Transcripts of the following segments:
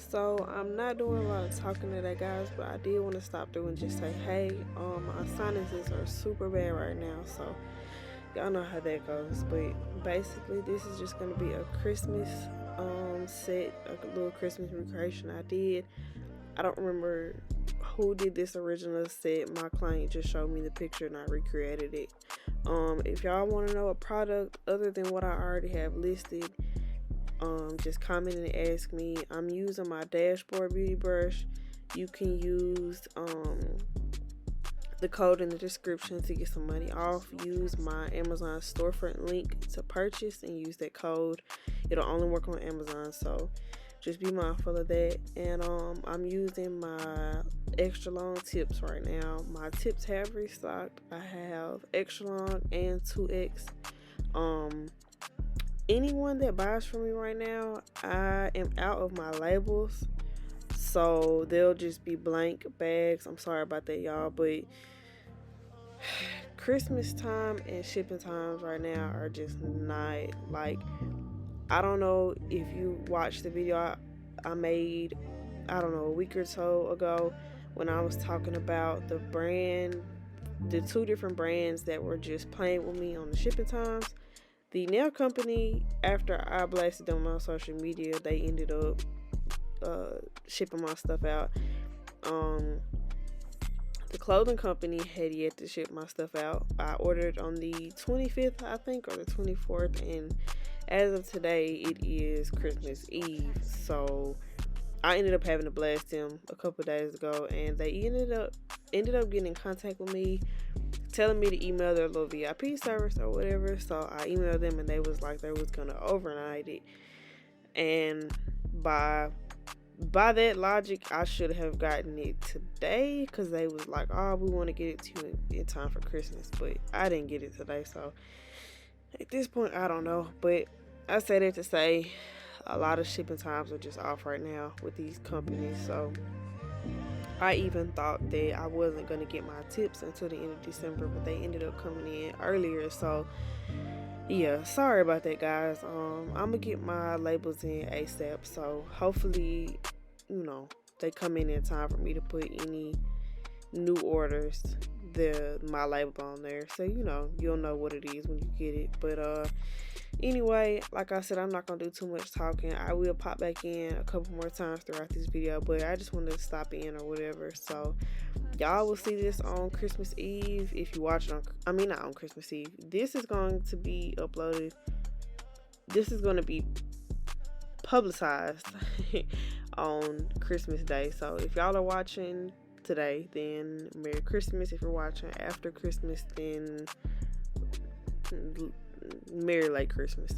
So I'm not doing a lot of talking today, guys, but I did want to stop through and just say, hey, my sinuses are super bad right now, so y'all know how that goes. But basically, this is just gonna be a Christmas set, a little Christmas recreation I did. I don't remember who did this original set. My client just showed me the picture and I recreated it. If y'all want to know a product other than what I already have listed, just comment and ask me. I'm using my dashboard beauty brush. You can use the code in the description to get some money off. Use my Amazon storefront link to purchase and use that code. It'll only work on Amazon, so just be mindful of that. And I'm using my extra long tips right now. My tips have restocked. I have extra long and 2X. Anyone that buys from me right now, I am out of my labels, so they'll just be blank bags. I'm sorry about that, y'all, but Christmas time and shipping times right now are just not, like, I don't know if you watched the video I made, I don't know, a week or so ago, when I was talking about the two different brands that were just playing with me on the shipping times. The nail company, after I blasted them on social media, they ended up shipping my stuff out. The clothing company had yet to ship my stuff out. I ordered on the 25th, I think, or the 24th, and as of today, it is Christmas Eve. So I ended up having to blast them a couple days ago, and they ended up getting in contact with me, telling me to email their little VIP service or whatever. So I emailed them, and they was like they was gonna overnight it. And by that logic, I should have gotten it today, because they was like, oh, we want to get it to you in time for Christmas, but I didn't get it today. So at this point, I don't know, but I said it to say a lot of shipping times are just off right now with these companies. So I even thought that I wasn't going to get my tips until the end of December, but they ended up coming in earlier. So yeah, sorry about that, guys. I'm gonna get my labels in ASAP, so hopefully, they come in time for me to put any new orders, my label on there, so you'll know what it is when you get it. But anyway, like I said, I'm not gonna do too much talking. I will pop back in a couple more times throughout this video, but I just wanted to stop in or whatever. So y'all will see this on Christmas Eve if you watch it not on Christmas Eve. This is going to be uploaded. This is going to be publicized on Christmas Day. So if y'all are watching today, then Merry Christmas. If you're watching after Christmas, then Merry Late Christmas.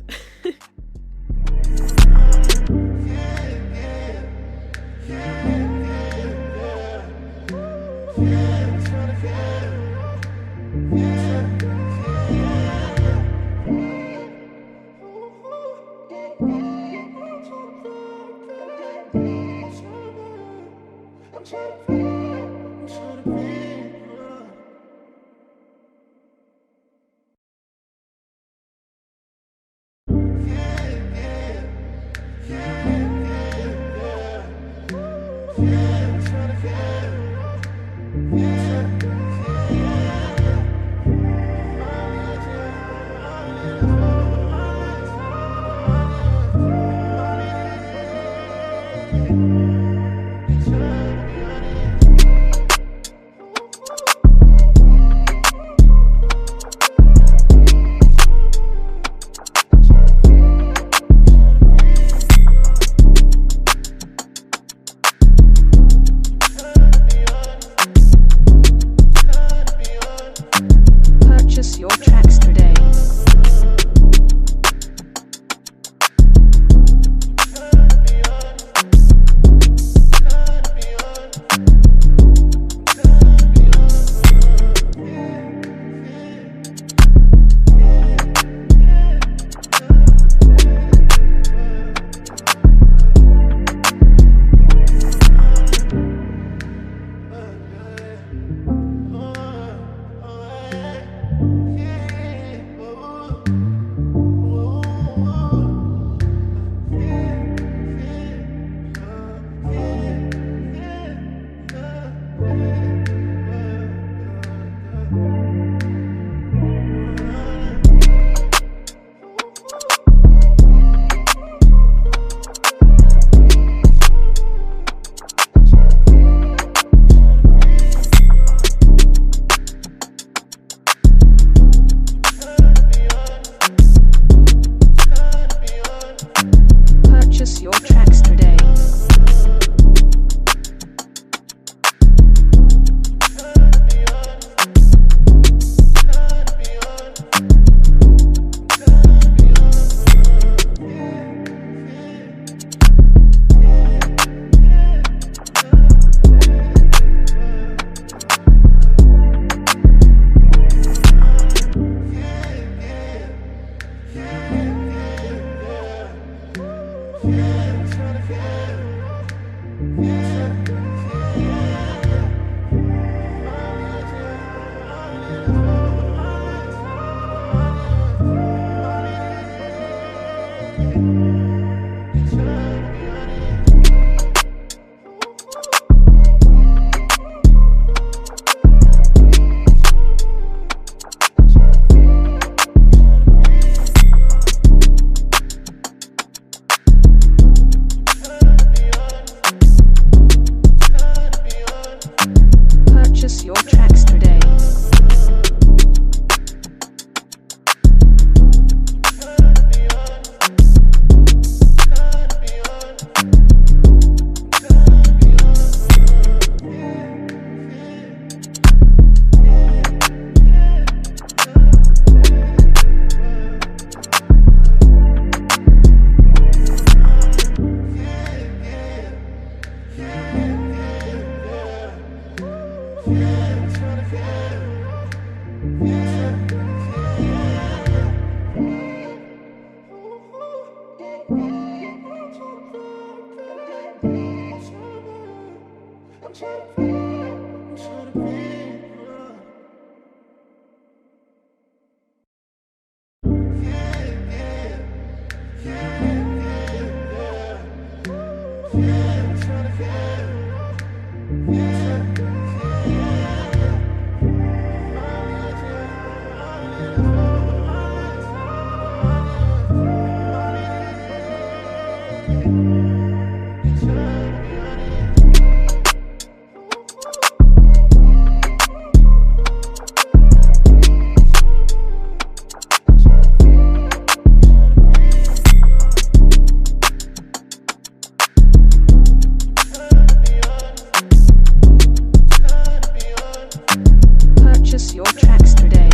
Purchase your tracks today.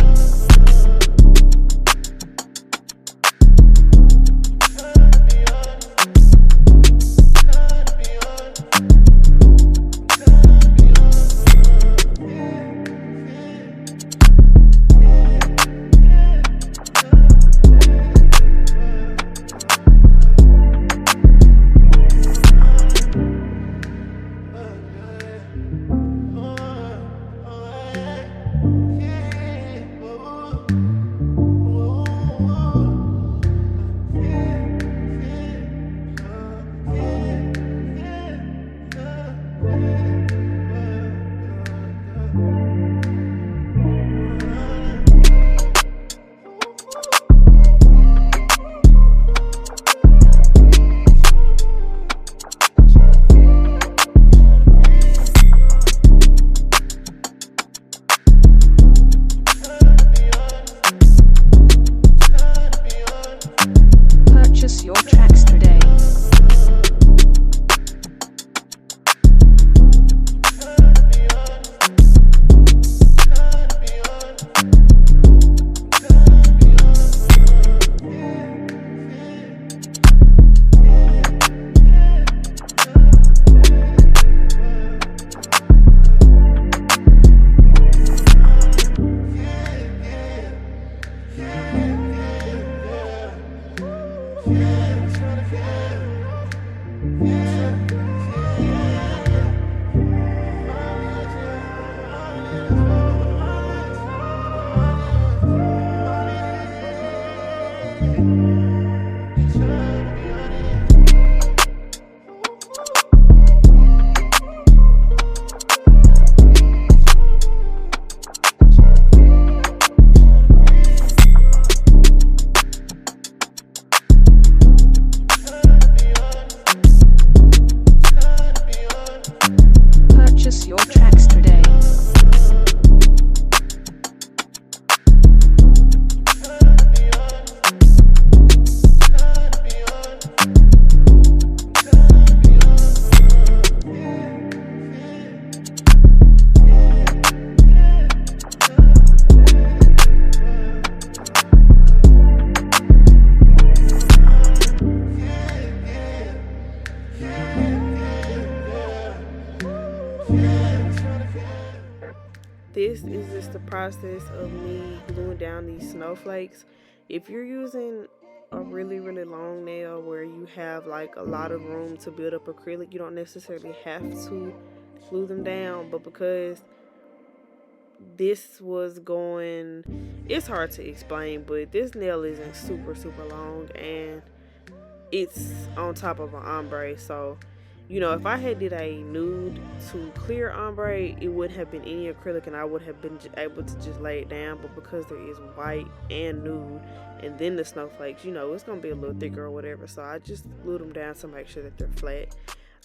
Purchase your tracks today. Purchase your tracks today. This is just the process of me gluing down these snowflakes. If you're using a really long nail where you have like a lot of room to build up acrylic, you don't necessarily have to glue them down, but because this was going, it's hard to explain, but this nail isn't super long and it's on top of an ombre, so you know, if I had did a nude to clear ombre, it wouldn't have been any acrylic and I would have been able to just lay it down. But because there is white and nude and then the snowflakes, you know, it's going to be a little thicker or whatever. So I just glued them down to make sure that they're flat.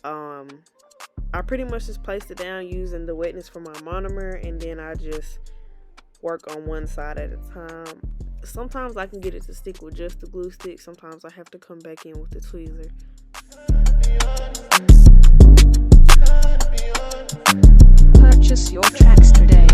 I pretty much just placed it down using the wetness from my monomer, and then I just work on one side at a time. Sometimes I can get it to stick with just the glue stick. Sometimes I have to come back in with the tweezer. Purchase your tracks today.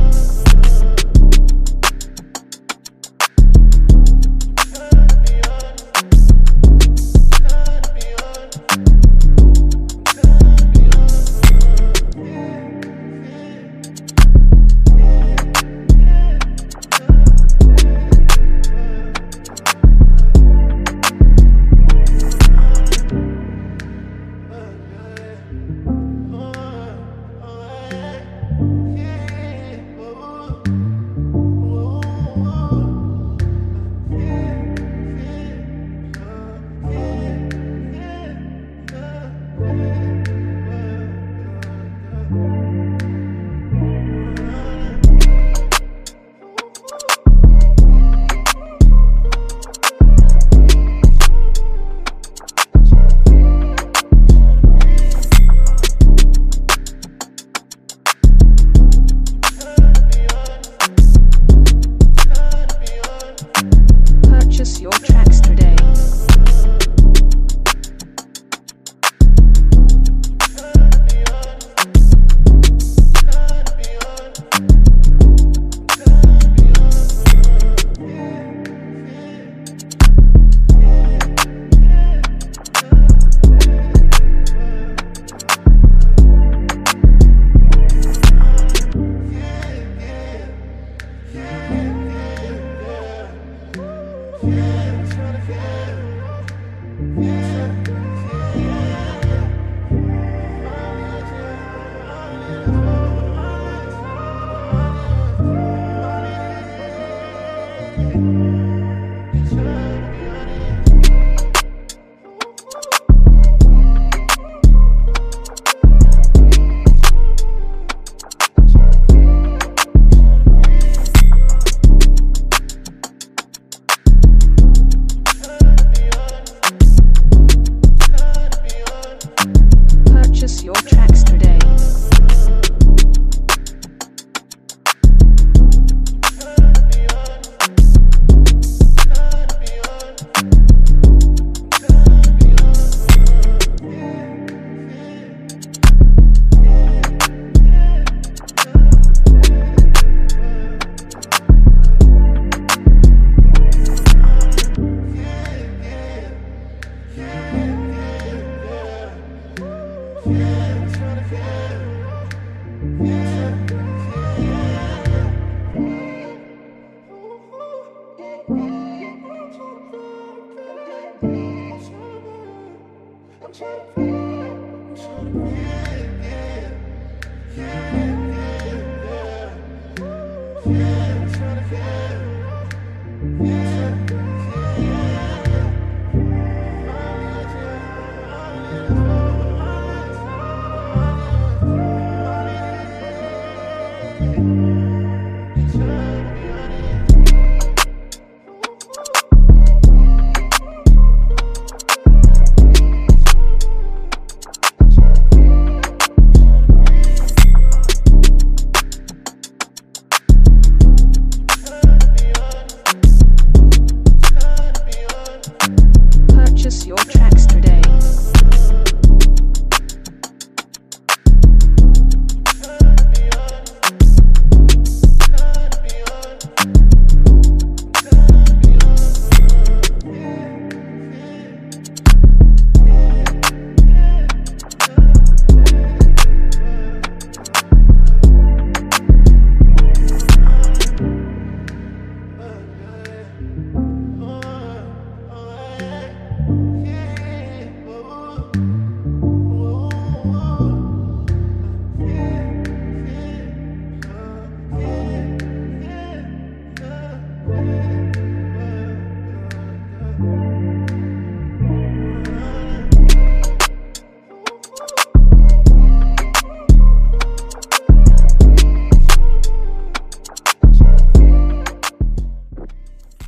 Purchase your tracks today.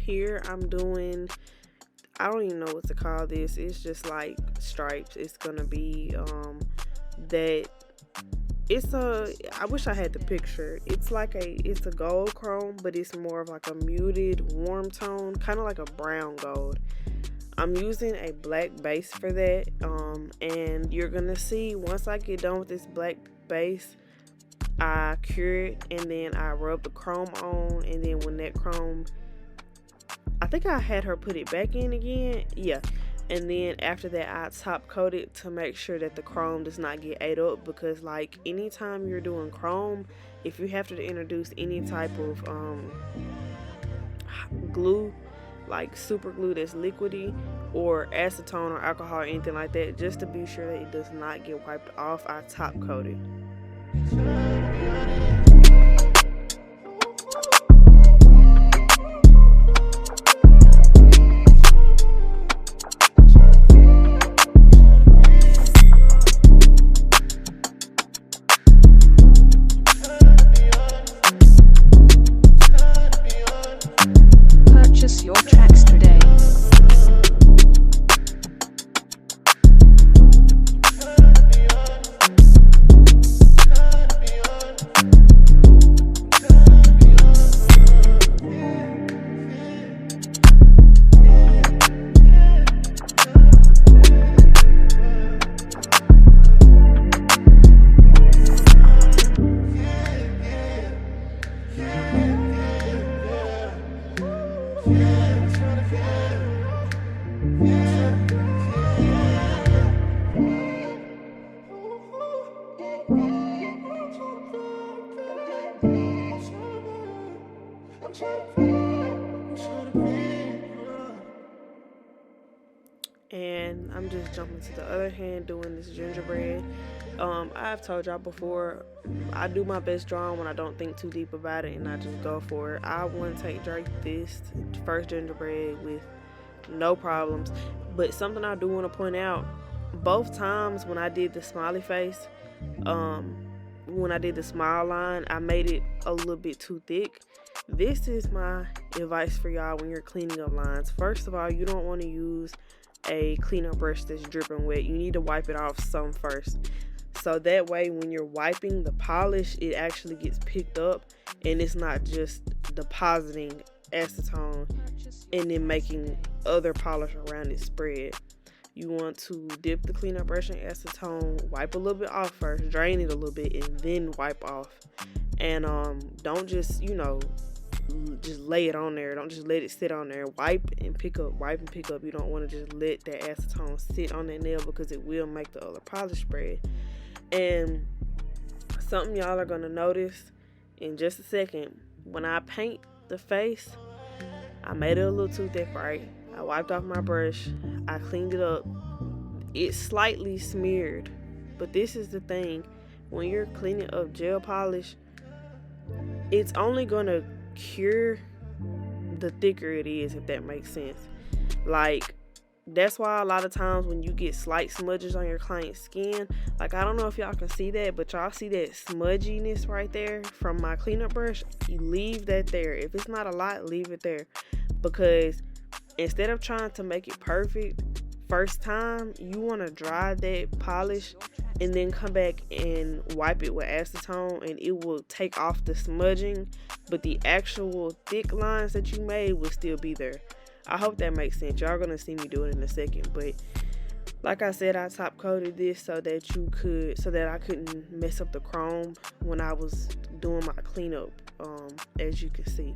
Here I'm doing, I don't even know what to call this. It's just like stripes. It's gonna be that it's a, I wish I had the picture. It's a gold chrome, but it's more of like a muted warm tone, kind of like a brown gold. I'm using a black base for that, and you're gonna see once I get done with this black base, I cure it and then I rub the chrome on, and then when that chrome, I think I had her put it back in again, yeah, and then after that I top coat it to make sure that the chrome does not get ate up, because like anytime you're doing chrome, if you have to introduce any type of glue, like super glue that's liquidy, or acetone or alcohol or anything like that, just to be sure that it does not get wiped off, I top coat it. Purchase your tracks today. And I'm just jumping to the other hand doing this gingerbread. I've told y'all before, I do my best drawing when I don't think too deep about it and I just go for it. I want to take Drake this first gingerbread with no problems. But something I do want to point out, both times when I did the smiley face, when I did the smile line, I made it a little bit too thick. This is my advice for y'all when you're cleaning up lines. First of all, you don't want to use a cleanup brush that's dripping wet. You need to wipe it off some first, so that way when you're wiping the polish, it actually gets picked up and it's not just depositing acetone and then making other polish around it spread. You want to dip the cleanup brush in acetone, wipe a little bit off first, drain it a little bit, and then wipe off. And don't just just lay it on there. Don't just let it sit on there. Wipe and pick up, wipe and pick up. You don't want to just let that acetone sit on that nail, because it will make the other polish spread. And something y'all are going to notice in just a second, when I paint the face, I made it a little too thick, right? I wiped off my brush, I cleaned it up. it's slightly smeared. But this is the thing, when you're cleaning up gel polish, it's only gonna cure the thicker it is, if that makes sense. Like, that's why a lot of times when you get slight smudges on your client's skin, like, I don't know if y'all can see that, but y'all see that smudginess right there from my cleanup brush. You leave that there. If it's not a lot, leave it there, because instead of trying to make it perfect first time, you want to dry that polish and then come back and wipe it with acetone, and it will take off the smudging, but the actual thick lines that you made will still be there. I hope that makes sense. Y'all gonna see me do it in a second, but like I said, I top coated this so that I couldn't mess up the chrome when I was doing my cleanup, as you can see.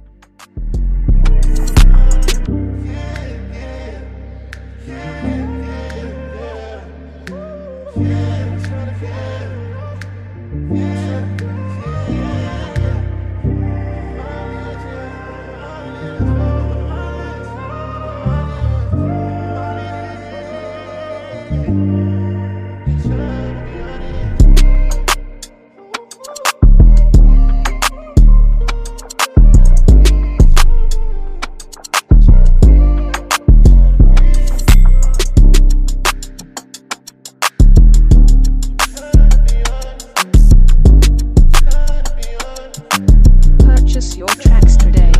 Purchase your tracks today.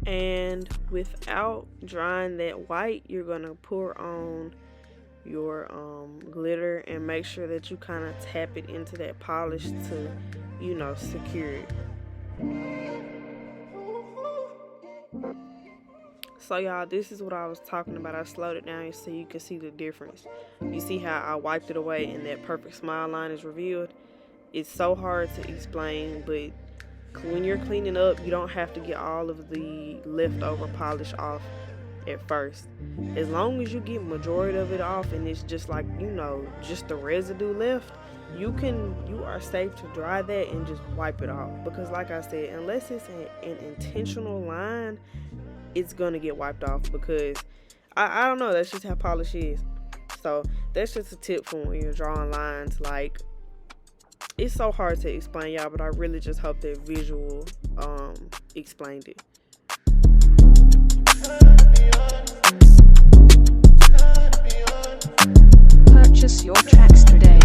And without drying that white, you're gonna pour on your glitter and make sure that you kind of tap it into that polish to, secure it. So y'all, this is what I was talking about. I slowed it down so you can see the difference. You see how I wiped it away and that perfect smile line is revealed? It's so hard to explain, but when you're cleaning up, you don't have to get all of the leftover polish off at first. As long as you get majority of it off and it's just like, just the residue left, you are safe to dry that and just wipe it off. Because like I said, unless it's an intentional line, it's gonna get wiped off, because I don't know, that's just how polish is. So that's just a tip for when you're drawing lines. Like, it's so hard to explain, y'all, but I really just hope that visual explained it. Purchase your tracks today.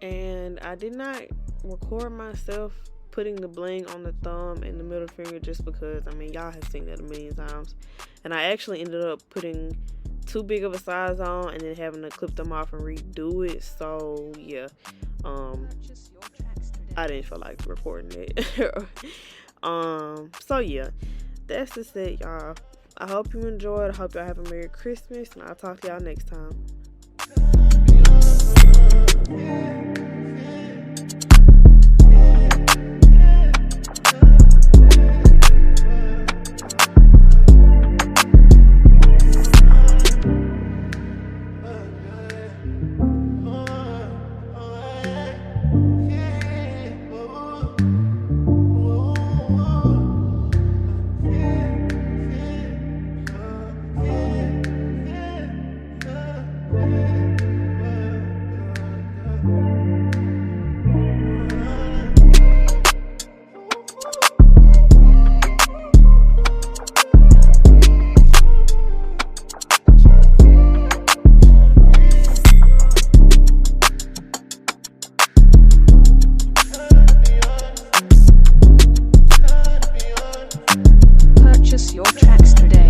And I did not record myself putting the bling on the thumb and the middle finger just because, I mean, y'all have seen that a million times. And I actually ended up putting too big of a size on and then having to clip them off and redo it. So, yeah. I didn't feel like recording it. So, yeah. That's just it, y'all. I hope you enjoyed. I hope y'all have a Merry Christmas. And I'll talk to y'all next time. Purchase your tracks today.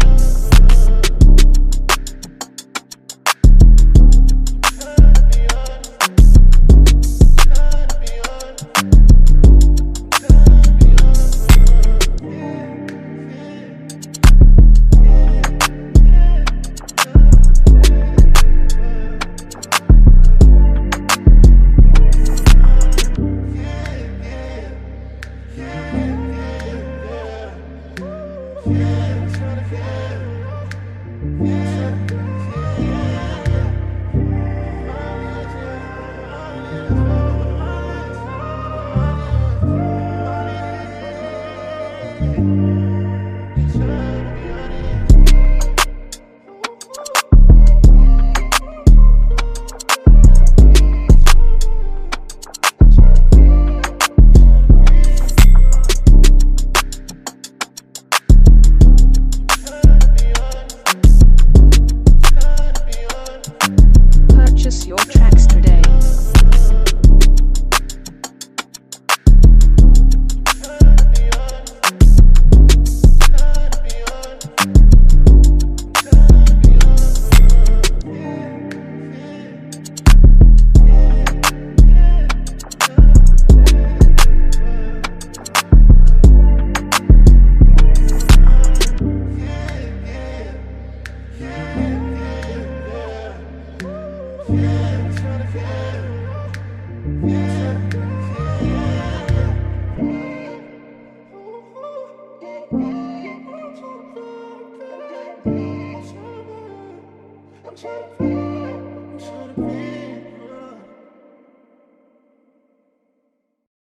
Purchase your tracks today. I'm trying to